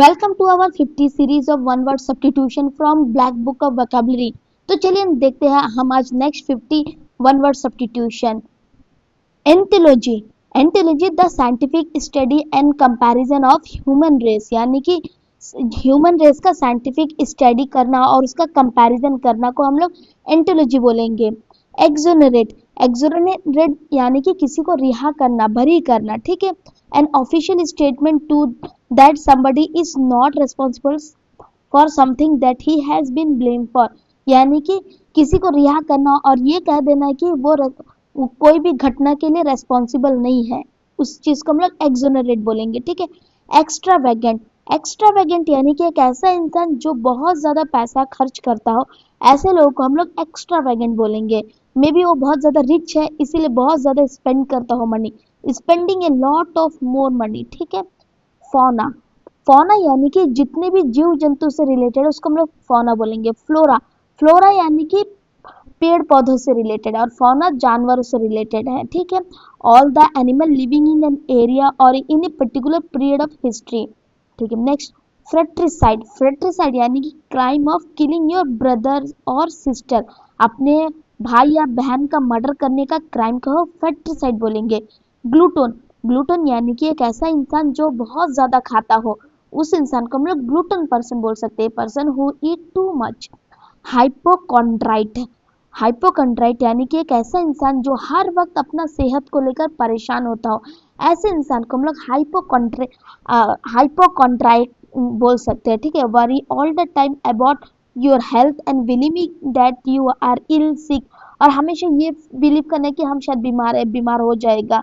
Welcome to our 50 series of one word substitution from black book of vocabulary. तो चलिए हम देखते हैं हम आज next 50 one word substitution. Anthropology. Anthropology the scientific study and comparison of human race, यानी कि ह्यूमन रेस का साइंटिफिक स्टडी करना और उसका कंपैरिजन करना को हम लोग एंटोलॉजी बोलेंगे। एक्सोनरेट। एक्सोनरेट यानी कि किसी को रिहा करना, बरी करना, ठीक है। An official statement to that somebody is not responsible for something that he has been blamed for, यानी कि किसी को रिहा करना और ये कह देना कि वो कोई भी घटना के लिए रेस्पॉन्सिबल नहीं है, उस चीज को हम लोग एक्सोनरेट बोलेंगे, ठीक है। एक्स्ट्रावेगेंट। एक्स्ट्रावेगेंट यानी कि एक ऐसा इंसान जो बहुत ज्यादा पैसा खर्च करता हो, ऐसे लोगों को हम लोग एक्स्ट्रावेगेंट बोलेंगे। मे बी वो बहुत ज्यादा रिच है इसीलिए बहुत ज्यादा स्पेंड करता हो money, spending a lot of more money, ठीक है। फौना। फौना यानी कि जितने भी जीव जंतु से रिलेटेड है उसको हम लोग फौना बोलेंगे। फ्लोरा। फ्लोरा यानी कि पेड़ पौधों से रिलेटेड है और फौना जानवरों से रिलेटेड है, ठीक है। All the animal living in an area और in a particular period of history, ठीक है। Next, fratricide. फ्रेट्रिसाइड यानी कि crime of killing your brother और सिस्टर, अपने भाई या बहन का मर्डर करने का क्राइम को फ्रेट्रिसाइड बोलेंगे। ग्लूटोन। ग्लूटन यानी कि एक ऐसा इंसान जो बहुत ज्यादा खाता हो, उस इंसान को हम लोग ग्लूटन पर्सन बोल सकते हैं, person who eat too much. Hypochondriac. Hypochondriac यानी कि एक ऐसा इंसान जो हर वक्त अपना सेहत को लेकर परेशान होता हो, ऐसे इंसान को हम लोग हाइपोकॉन्ड्राइट बोल सकते हैं, ठीक है। Worry all the time about your health and believing that you are ill sick, और हमेशा ये बिलीव करना कि हम शायद बीमार है, बीमार हो जाएगा।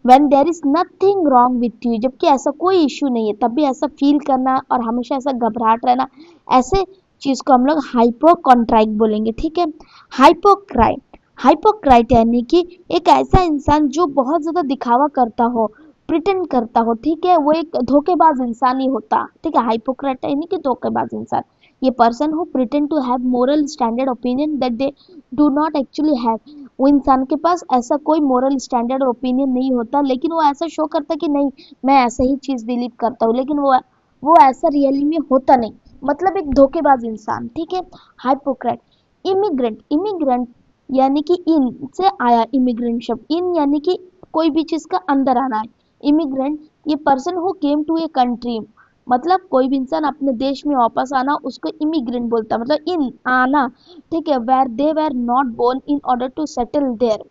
when there is nothing wrong with you, जबकि ऐसा कोई इश्यू नहीं है तब भी ऐसा फील करना और हमेशा ऐसा घबराहट रहना, ऐसे चीज को हम लोग हाइपोकॉन्ट्राइट बोलेंगे, ठीक है। हाइपोक्राइट। हाइपोक्राइट यानी कि एक ऐसा इंसान जो बहुत ज्यादा दिखावा करता हो, प्रिटेंड करता हो, ठीक है, वो एक धोखेबाज इंसान ही होता, ठीक है। हाइपोक्राइट यानी कि धोखेबाज इंसान। ये person who pretend to have moral standard opinion that they do not actually have, वो इंसान के पास ऐसा कोई मोरल स्टैंडर्ड और ओपिनियन नहीं होता, लेकिन वो ऐसा शो करता कि नहीं मैं ऐसा ही चीज बिलीव करता हूँ, लेकिन वो ऐसा रियली में होता नहीं, मतलब एक धोखेबाज इंसान, ठीक है। हाइपोक्रेट। इमिग्रेंट। इमिग्रेंट यानी कि इन से आया, इमिग्रेंट शब्द, इन यानी कि कोई भी चीज का अंदर आना है। इमिग्रेंट ये person who came to a country, मतलब कोई भी इंसान अपने देश में वापस आना उसको इमिग्रेंट बोलता है, मतलब इन आना, ठीक है। Where they were not born in order to settle there,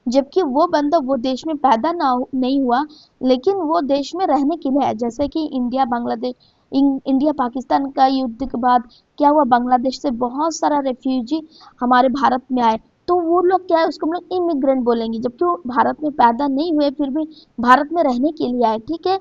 जबकि वो बंदा वो देश में पैदा नहीं हुआ लेकिन वो देश में रहने के लिए है। जैसे कि इंडिया बांग्लादेश, इंडिया पाकिस्तान का युद्ध के बाद क्या हुआ, बांग्लादेश से बहुत सारा रेफ्यूजी हमारे भारत में आए, तो वो लोग क्या है उसको हम लोग इमिग्रेंट बोलेंगे, जबकि वो भारत में पैदा नहीं हुए फिर भी भारत में रहने के लिए आए, ठीक है।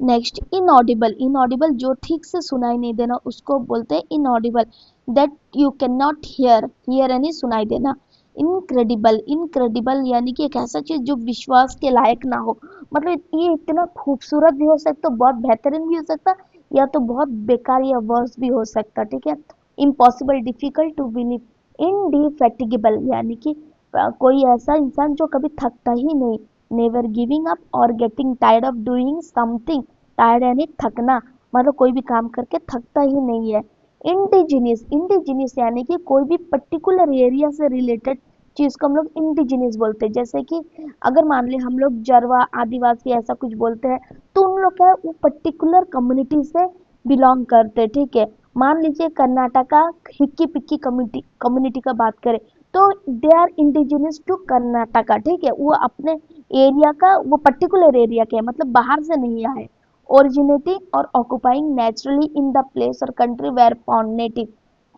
Next, inaudible. इनऑडिबल जो ठीक से सुनाई नहीं देना उसको बोलते हैं inaudible, that you can not here, here यानी सुनाई देना। इनक्रेडिबल। इनक्रेडिबल यानी कि एक ऐसा चीज जो विश्वास के लायक ना हो, मतलब ये इतना खूबसूरत भी हो सकता, बहुत बेहतरीन भी हो सकता, या तो बहुत बेकार या वर्स भी हो सकता, ठीक है। Impossible, difficult to believe. Indefatigable यानी कि कोई ऐसा इंसान जो कभी थकता ही नहीं। नेवर गिविंग अप और getting tired of doing something, tired यानी थकना, मतलब कोई भी काम करके थकता ही नहीं है। इंडिजिनियस। इंडिजिनियस यानी कि कोई भी पर्टिकुलर एरिया से रिलेटेड चीज को हम लोग इंडिजिनियस बोलते हैं। जैसे कि अगर मान ले हम लोग जरवा आदिवासी ऐसा कुछ बोलते हैं तो उन लोग क्या है वो पर्टिकुलर कम्युनिटी से बिलोंग करते हैं, ठीक है। मान लीजिए कर्नाटका हिक्की पिक्की कम्युनिटी कम्युनिटी का बात करें तो they are indigenous to Karnataka, ठीक है, वो अपने एरिया का, वो पर्टिकुलर एरिया के है, मतलब बाहर से नहीं आए। Originating or occupying naturally in the place or country where found native,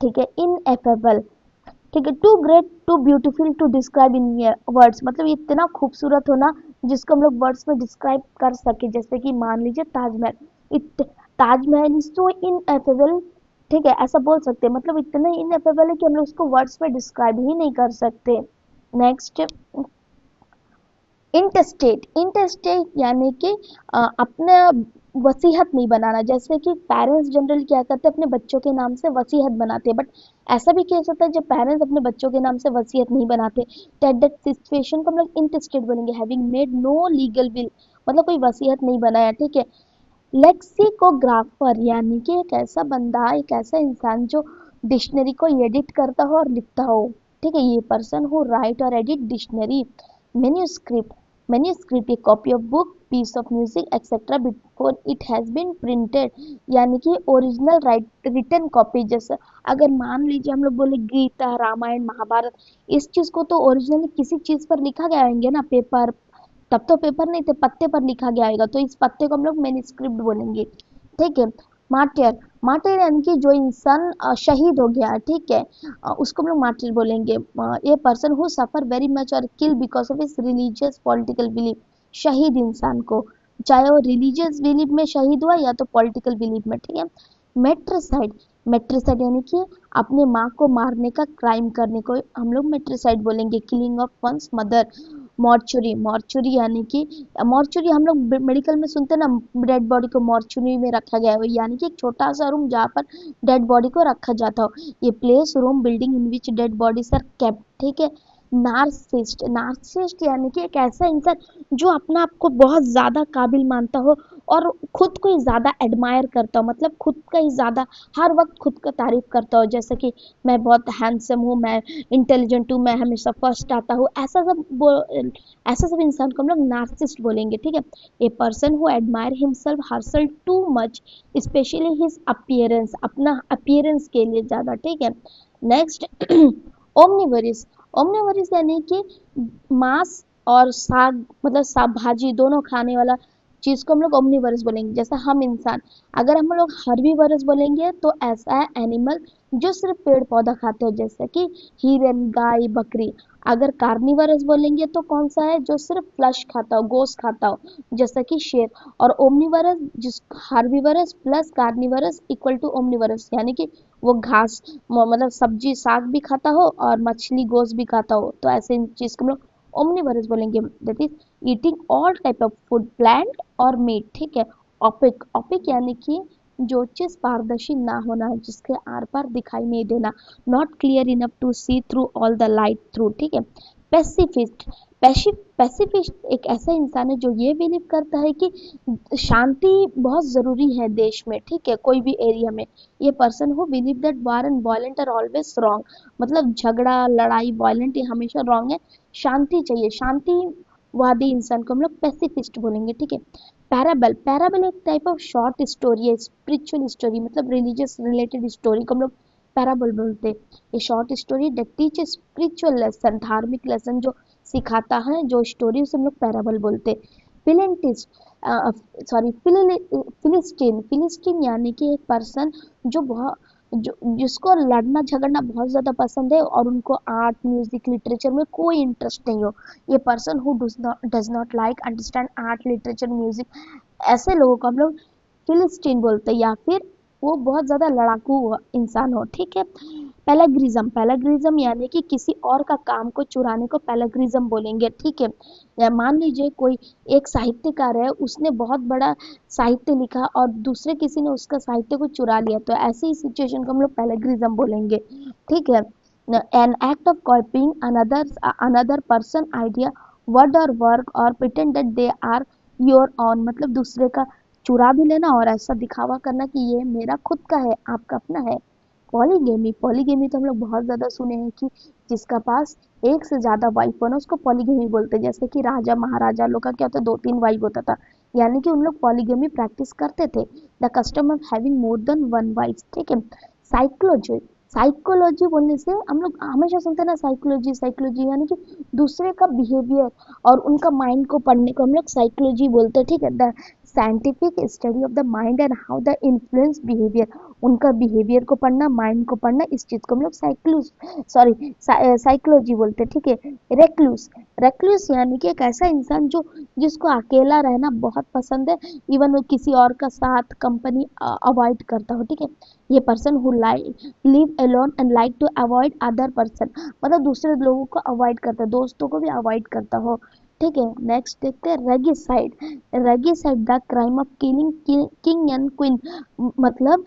ठीक है। इनएफेबल, ठीक है। Too great too beautiful to describe in words, मतलब ये इतना खूबसूरत होना जिसको हम लोग वर्ड्स में डिस्क्राइब कर सके। जैसे कि मान लीजिए Taj Mahal, Taj Mahal is so ineffable, ठीक है, ऐसा बोल सकते हैं, मतलब इतना इनएफेबल है कि हम लोग उसको वर्ड्स में डिस्क्राइब ही नहीं कर सकते। Next, interstate. इंटरस्टेट यानी कि अपने वसीयत नहीं बनाना। जैसे कि पेरेंट्स जनरली क्या करते हैं अपने बच्चों के नाम से वसीयत बनाते हैं, बट ऐसा भी केस होता है जब पेरेंट्स अपने बच्चों के नाम से वसीयत नहीं बनाते, तो एट दैट सिचुएशन को हम लोग इंटरस्टेट बोलेंगे। Having made no legal will, मतलब कोई वसीयत नहीं बनाया, ठीक है। लेक्सिकोग्राफर यानी कि एक ऐसा बंदा, एक ऐसा इंसान जो डिक्शनरी को एडिट करता हो और लिखता हो, ठीक है, ये person who write or edit dictionary, manuscript, manuscript a copy of book, piece of music etcetera before it has been printed, यानी कि ओरिजिनल राइट रिटन कॉपी। जैसे अगर मान लीजिए हम लोग बोले गीता, रामायण, महाभारत, इस चीज को तो ओरिजिनली किसी चीज पर लिखा गया होंगे ना, पेपर, तब तो पेपर नहीं थे, पत्ते पर लिखा गया होगा, तो इस पत्ते को हम लोग मैन्युस्क्रिप्ट बोलेंगे, ठीक है। मार्टियर, मार्टियर यानी कि जो इंसान शहीद हो गया, ठीक है, उसको हम लोग मार्टियर बोलेंगे। ये person who suffer very much और kill because of his religious political belief, शहीद इंसान को, चाहे वो रिलीजियस बिलीफ में शहीद हुआ या तो पॉलिटिकल बिलीफ में, ठीक है। मेट्रिसाइड, मेट्रिसाइड यानी कि अपने माँ को मारने का क्राइम करने को हम लोग मेट्रिसाइड बोलेंगे, killing of one's mother. Mortuary, mortuary यानी कि मॉर्चुरी हम लोग मेडिकल में सुनते हैं ना, डेड बॉडी को मॉर्चुरी में रखा गया है, यानी कि एक छोटा सा रूम जहाँ पर डेड बॉडी को रखा जाता हो, ये place, room, building in which dead bodies are kept, ठीक है। नार्सिसिस्ट, नार्सिसिस्ट यानी कि एक ऐसा इंसान जो अपना आप को बहुत ज्यादा काबिल मानता हो और खुद को ही ज्यादा एडमायर करता हो, मतलब खुद का ही ज्यादा हर वक्त खुद का तारीफ करता हो, जैसे कि मैं बहुत हैंडसम हूँ, मैं इंटेलिजेंट हूँ, मैं हमेशा फर्स्ट आता हूँ, ऐसा सब इंसान को हम लोग नार्सिसिस्ट बोलेंगे, ठीक है। A person who admire himself herself too much, specially his appearance, अपना अपीयरेंस के लिए ज्यादा, ठीक है। नेक्स्ट ओमनिवरिस, ओमनिवरिस यानी कि मांस और साग, मतलब साग भाजी दोनों खाने वाला चीज को हम लोग ओमनिवरस बोलेंगे। जैसे हम इंसान, अगर हम लोग हर्बीवरस बोलेंगे तो ऐसा है एनिमल जो सिर्फ पेड़ पौधा खाते हो, जैसे कि हिरन, गाय, बकरी। अगर कार्निवरस बोलेंगे तो कौन सा है, जो सिर्फ फ्लश खाता हो, गोश्त खाता हो, जैसा कि शेर। और ओमनिवरस, जिस हार्बिवरस प्लस कार्निवरस इक्वल टू ओमनिवरस, यानी कि वो घास, मतलब सब्जी साग भी खाता हो और मछली गोश्त भी खाता हो, तो ऐसे चीज को हम लोग ओमनिवरस बोलेंगे, that is eating all type of food, plant और मीट, ठीक है। ओपिक, ओपिक यानी कि जो चीज पारदर्शी ना होना, जिसके आर पार दिखाई नहीं देना, not clear enough to see through all the light through, ठीक है। पेसिफिस्ट, पैसिफिस्ट एक ऐसा इंसान है जो ये बिलीव करता है कि शांति बहुत जरूरी है देश में, ठीक है, कोई भी एरिया में। ये person who believe that war and violent are always wrong, मतलब झगड़ा, लड़ाई, वायलेंट ये हमेशा रॉन्ग है, शांति चाहिए, शांतिवादी इंसान को हम लोग पैसिफिस्ट बोलेंगे, ठीक है। पैराबल, पैराबल एक टाइप ऑफ शॉर्ट स्टोरी है, स्पिरिचुअल स्टोरी, मतलब रिलीजियस रिलेटेड स्टोरी को हम लोग पैराबल बोलते हैं। ये short story that teach spiritual lesson, धार्मिक लेसन जो सिखाता है, जो स्टोरी उसे हम लोग पैराबल बोलते हैं। फिलेंटिस्ट, सॉरी फिलिस्टीन, फिलिस्टीन यानी कि एक पर्सन जो बहुत, जो जिसको लड़ना झगड़ना बहुत ज़्यादा पसंद है और उनको आर्ट, म्यूजिक, लिटरेचर में कोई इंटरेस्ट नहीं हो, ये person who does not like understand art, literature, music, ऐसे लोगों को हम लोग फिलिस्टीन बोलते हैं, या फिर वो बहुत ज़्यादा लड़ाकू इंसान हो, ठीक है। पैलाग्रिज्म, पैलाग्रिज्म यानी कि किसी और का काम को चुराने को पैलाग्रिज्म बोलेंगे, ठीक है। या मान लीजिए कोई एक साहित्यकार है, उसने बहुत बड़ा साहित्य लिखा और दूसरे किसी ने उसका साहित्य को चुरा लिया, तो ऐसी ही सिचुएशन को हम लोग पैलाग्रिज्म बोलेंगे, ठीक है। An act of copying another person idea, word or work or pretend that they are your own, मतलब दूसरे का चुरा भी लेना और ऐसा दिखावा करना कि ये मेरा खुद का है, आपका अपना है। पॉलीगेमी, पॉलीगेमी तो हम लोग बहुत ज़्यादा सुने हैं कि जिसका पास एक से ज़्यादा वाइफ हो ना, उसको पॉलीगेमी बोलते हैं। जैसे कि राजा महाराजा लोग का क्या होता है, 2-3 वाइफ होता था, यानी कि उन लोग पॉलीगेमी प्रैक्टिस करते थे, the custom of having more than one wife, ठीक है। साइकोलॉजी, साइकोलॉजी बोलने से हम लोग हमेशा सुनते हैं ना, साइकोलॉजी, साइकोलॉजी यानी कि दूसरे का बिहेवियर और उनका माइंड को पढ़ने को हम लोग साइकोलॉजी बोलते हैं, ठीक है। The scientific study of the mind and how the influence behaviour, उनका बिहेवियर को पढ़ना, माइंड को पढ़ना, इस चीज को हम लोग साइकोलॉजी बोलते हैं, ठीक है। रेक्लूस, रेक्लूस यानी कि एक ऐसा इंसान जो जिसको अकेला रहना बहुत पसंद है, इवन वो किसी और का साथ, कंपनी अवॉइड करता हो, ठीक है। ये person who live alone and like to avoid other person, मतलब दूसरे लोगों को अवॉइड करता है, दोस्तों को भी अवॉइड करता हो, ठीक है। नेक्स्ट देखते हैं regicide, regicide the crime of killing king and queen, मतलब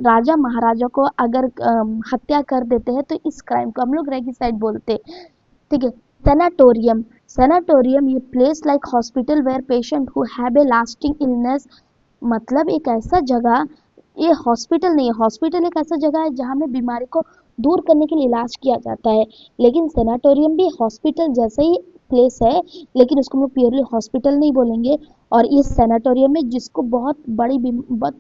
राजा महाराजा को अगर हत्या कर देते हैं तो इस क्राइम को हम लोग रेगिसाइड बोलते हैं, ठीक है। सैनाटोरियम, सैनाटोरियम ये place like hospital where patient who have a lasting illness मतलब एक ऐसा जगह, ये हॉस्पिटल नहीं है, हॉस्पिटल एक ऐसा जगह है जहाँ में बीमारी को दूर करने के लिए इलाज किया जाता है, लेकिन सेनाटोरियम भी हॉस्पिटल जैसा ही प्लेस है, लेकिन उसको हम लोग प्योरली हॉस्पिटल नहीं बोलेंगे। और इस सेनाटोरियम में जिसको बहुत बहुत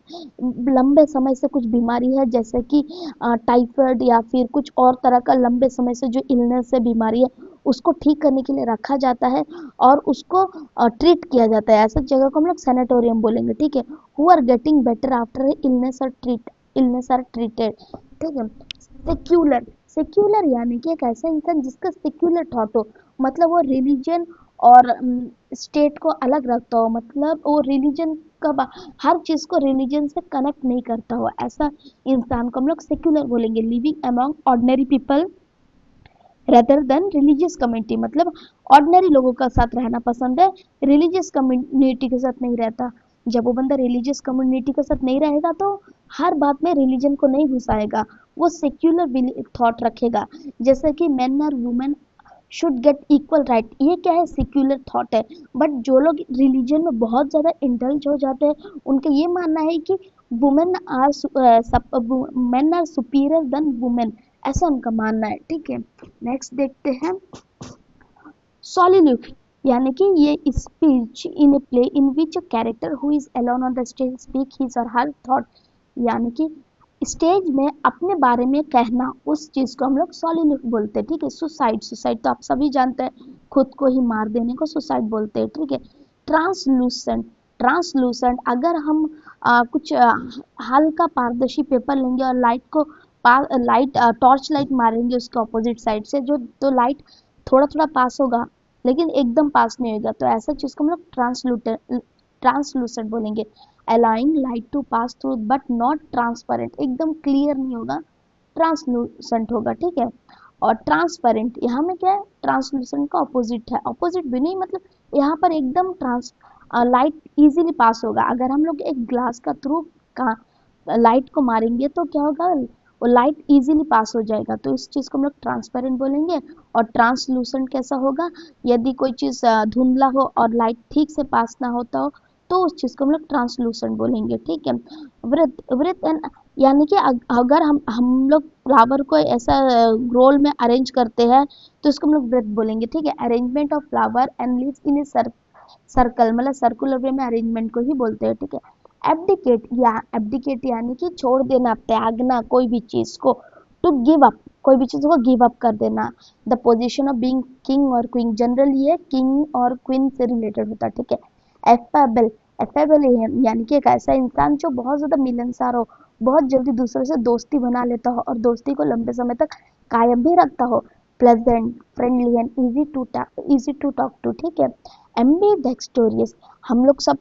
लंबे समय से कुछ बीमारी है, जैसे कि टाइफाइड या फिर कुछ और तरह का लंबे समय से जो इलनेस है, बीमारी है, उसको ठीक करने के लिए रखा जाता है और उसको ट्रीट किया जाता है, ऐसा जगह को हम लोग सेनेटोरियम बोलेंगे, ठीक है। Who are getting better after illness or treated, ठीक है। सेक्युलर, सेक्युलर यानी कि एक ऐसा इंसान जिसका सेक्युलर थॉट हो, मतलब वो रिलीजन और स्टेट को अलग रखता हो, मतलब वो रिलीजन का हर चीज को रिलीजन से कनेक्ट नहीं करता हो, ऐसा इंसान को हम लोग सेक्युलर बोलेंगे। Living among ordinary people rather than religious community, मतलब ऑर्डिनरी लोगों का साथ रहना पसंद है, रिलीजियस कम्युनिटी के साथ नहीं रहता। जब वो बंदा रिलीजियस कम्युनिटी के साथ नहीं रहेगा तो हर बात में रिलीजन को नहीं घुसाएगा, वो सेक्युलर थॉट रखेगा, जैसे कि मेन और women should get equal right, ये क्या है, सेक्युलर थॉट है। बट जो लोग रिलीजन में बहुत ज़्यादा इंडल्ज हो जाते हैं, उनका ये मानना है कि women or men are superior than women, ऐसा उनका मानना है, ठीक है। नेक्स्ट देखते हैं सॉलिलोक्वी, यानी कि ये speech in a play in which a character who is alone on the stage speak his और हर थॉट, यानी कि स्टेज में अपने बारे में कहना, उस चीज को हम लोग सॉलिलोक्वी बोलते हैं, ठीक है। सुसाइड, सुसाइड तो आप सभी जानते हैं, खुद को ही मार देने को सुसाइड बोलते हैं, ठीक है। ट्रांसलूसेंट, ट्रांसलूसेंट अगर हम कुछ हल्का पारदर्शी पेपर लेंगे और लाइट को लाइट टॉर्च लाइट मारेंगे उसके ऑपोजिट साइड से, जो तो लाइट थोड़ा थोड़ा पास होगा लेकिन एकदम पास नहीं होगा, तो ऐसा चीज को हम लोग ट्रांसलूसेंट बोलेंगे। Allowing light to pass through but not transparent, एकदम क्लियर नहीं होगा, ट्रांसलूसेंट होगा, ठीक है। और ट्रांसपेरेंट यहाँ में क्या है, ट्रांसलूसेंट का ऑपोजिट है, ऑपोजिट भी नहीं, मतलब यहाँ पर एकदम ट्रांस लाइट इजीली पास होगा। अगर हम लोग एक ग्लास का थ्रू का लाइट को मारेंगे तो क्या होगा, वो लाइट इजीली पास हो जाएगा, तो इस चीज को हम लोग ट्रांसपेरेंट बोलेंगे। और ट्रांसलूसेंट कैसा होगा, यदि कोई चीज धुंधला हो और लाइट ठीक से पास ना होता हो तो उस चीज को हम लोग ट्रांसलूसेंट बोलेंगे, ठीक है। वृत्त, वृत्त यानी कि अगर हम लोग फ्लावर को ऐसा रोल में अरेंज करते हैं तो इसको हम लोग वृत्त बोलेंगे, ठीक है। Arrangement of flower and leaves in a circle, मतलब सर्कुलर वे में अरेंजमेंट को ही बोलते हैं, ठीक है। एब्डिकेट यानी कि छोड़ देना, त्यागना कोई भी चीज को। टू गिव अप, कोई भी चीज को गिव अप कर देना। The position of being king और क्वीन, जनरली ये किंग और क्वीन से रिलेटेड होता है, ठीक है। एफेबल, एफेबल यानी कि एक ऐसा इंसान जो बहुत ज्यादा मिलनसार हो, बहुत जल्दी दूसरों से दोस्ती बना लेता हो और दोस्ती को लंबे समय तक कायम भी रखता हो। Pleasant, friendly and easy to talk to, ठीक है। एम्बीडेक्स्टोरियस, हम लोग सब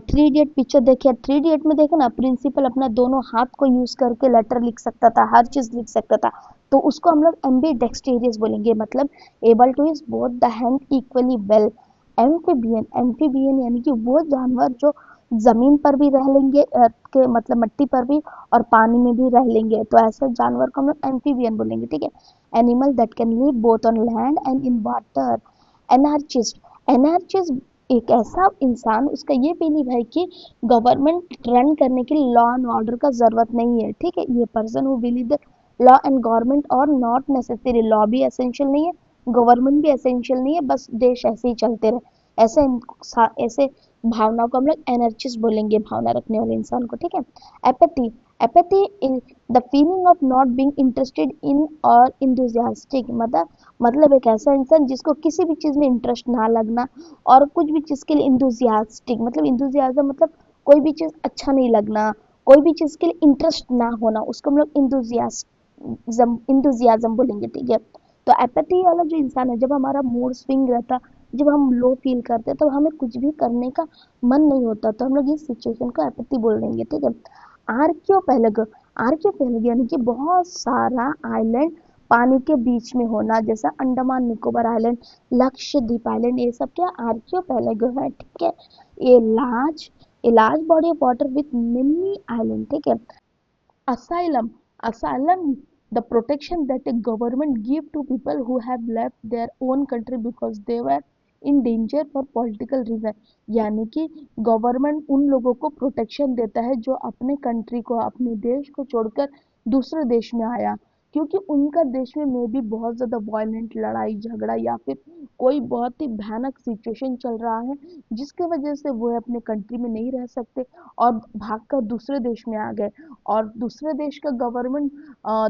थ्री इडियट पिक्चर देखे, थ्री इडियट में देखे ना, प्रिंसिपल अपना दोनों हाथ को यूज करके लेटर लिख सकता था, हर चीज लिख सकता था, तो उसको हम लोग एम्बीडेक्स्टोरियस बोलेंगे, मतलब able to use both the hand equally well. Amphibian, amphibian यानी कि वो जानवर जो जमीन पर भी रह लेंगे, अर्थ के मतलब मिट्टी पर भी, और पानी में भी रह लेंगे, तो ऐसे जानवर को हम लोग एम्फीबियन बोलेंगे, ठीक है। Animal that can live both on land and in water. Anarchist, anarchist एक ऐसा इंसान, उसका ये बिलीव है कि गवर्नमेंट रन करने के लिए लॉ एंड ऑर्डर का जरूरत नहीं है, ठीक है। ये person who believe that law and government और नॉट नेसेसरी, लॉ भी एसेंशियल नहीं है, गवर्नमेंट भी एसेंशियल नहीं है, बस देश ऐसे ही चलते रहे, ऐसे भावनाओं को हम लोग एनर्जिस्ट बोलेंगे, भावना रखने वाले इंसान को, ठीक है। Apathy, apathy in the feeling of not being interested in और इंथुसियास्टिक, मतलब एक ऐसा इंसान जिसको किसी भी चीज में इंटरेस्ट ना लगना और कुछ भी चीज के लिए इंथुसियास्टिक, मतलब इंथुसियाज्म मतलब कोई भी चीज अच्छा नहीं लगना, कोई भी चीज के लिए इंटरेस्ट ना होना, उसको हम लोग इंथुसियाज्म बोलेंगे, ठीक है। तो एपैथी वाला जो इंसान है, जब हमारा मूड स्विंग रहता, जब हम लो फील करते हैं, तो हमें कुछ भी करने का मन नहीं होता, तो हम लोग इस सिचुएशन को एपैथी बोल देंगे, ठीक है। आर्कियोपेलग, आर्कियोपेलग यानी कि बहुत सारा आइलैंड पानी के बीच में होना, जैसा अंडमान निकोबार आइलैंड, लक्षद्वीप आइलैंड, ये सब क्या आर्कियोपेलग है, ठीक है। ये large body of water with many island, ठीक है। Asylum. Asylum, the protection that a government give to people who have left their own country because they were in danger for political reason, यानी कि government उन लोगों को protection देता है जो अपने कंट्री को, अपने देश को छोड़कर दूसरे देश में आया, क्योंकि उनका देश में भी बहुत ज़्यादा वायलेंट लड़ाई झगड़ा या फिर कोई बहुत ही भयानक सिचुएशन चल रहा है, जिसके वजह से वो अपने कंट्री में नहीं रह सकते और भागकर दूसरे देश में आ गए, और दूसरे देश का गवर्नमेंट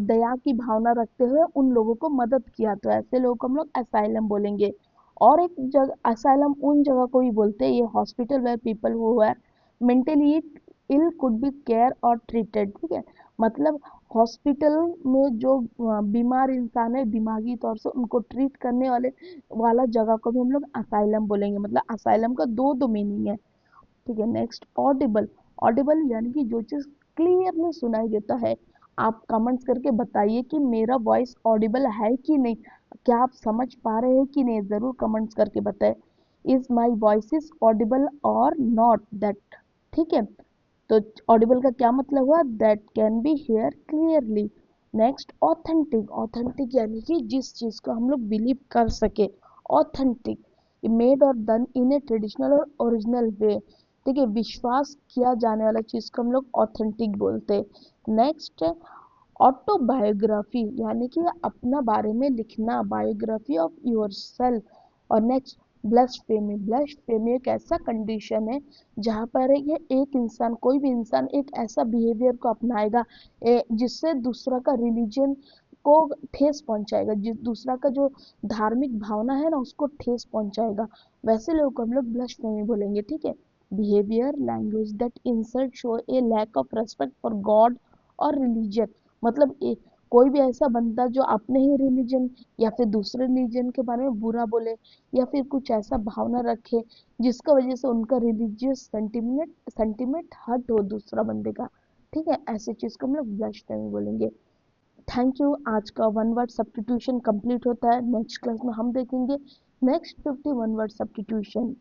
दया की भावना रखते हुए उन लोगों को मदद किया, तो ऐसे लोगों को हम लोग असाइलम बोलेंगे। और एक जगह असाइलम उन जगह को भी बोलते हैं, ये hospital where people who are mentally ill could be care or treated, ठीक है। मतलब हॉस्पिटल में जो बीमार इंसान है दिमागी तौर से, उनको ट्रीट करने वाले वाला जगह को भी हम लोग असाइलम बोलेंगे। मतलब असाइलम का दो दो मीनिंग है, ठीक है। नेक्स्ट ऑडिबल, ऑडिबल यानी कि जो चीज़ क्लियरली सुनाई देता है। आप कमेंट्स करके बताइए कि मेरा वॉइस ऑडिबल है कि नहीं, क्या आप समझ पा रहे हैं कि नहीं, ज़रूर कमेंट्स करके बताएं। Is my voice is Audible और नॉट दैट, ठीक है। तो ऑडिबल का क्या मतलब हुआ, that can be here clearly. Next authentic, authentic यानी कि जिस चीज़ को हम लोग बिलीव कर सके, ऑथेंटिक, मेड और डन इन ए ट्रेडिशनल और ओरिजिनल वे, ठीक है। विश्वास किया जाने वाला चीज़ को हम लोग ऑथेंटिक बोलते हैं। नेक्स्ट है ऑटोबायोग्राफी, यानी कि अपना बारे में लिखना, बायोग्राफी ऑफ योरसेल्फ। और नेक्स्ट ब्lasphemy, ब्lasphemy एक ऐसा कंडीशन है जहाँ पर ये एक इंसान, कोई भी इंसान एक ऐसा बिहेवियर को अपनाएगा जिससे दूसरा का रिलीजन को ठेस पहुंचाएगा, जिस दूसरा का जो धार्मिक भावना है ना उसको ठेस पहुंचाएगा, वैसे लोगों को हम लोग ब्lasphemy बोलेंगे, ठीक है। Behaviour language that insult show a lack of respect for God or religion, मतलब कोई भी ऐसा बंदा जो अपने ही रिलीजन या फिर दूसरे रिलीजन के बारे में बुरा बोले या फिर कुछ ऐसा भावना रखे जिसका वजह से उनका रिलीजियस सेंटिमेंट सेंटिमेंट हर्ट हो दूसरा बंदे का, ठीक है, ऐसी चीज को हम लोग ब्lasphemy बोलेंगे। Thank you. आज का वन वर्ड सब्स्टिट्यूशन कंप्लीट होता है। नेक्स्ट क्लास में हम देखेंगे नेक्स्ट 51 वर्ड सब्स्टिट्यूशन।